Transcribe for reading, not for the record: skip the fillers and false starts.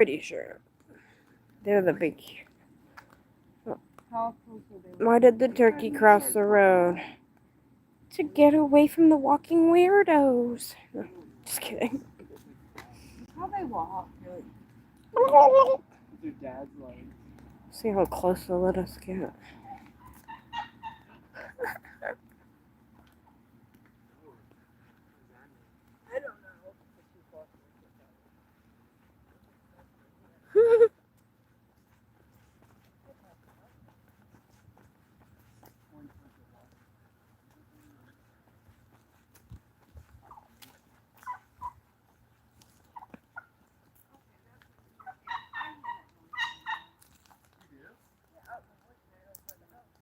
Pretty sure. They're the big. How close are they? Why did the turkey cross the road? To get away from the walking weirdos. No, just kidding. How they walk? Their dad's like. See how close they'll let us get.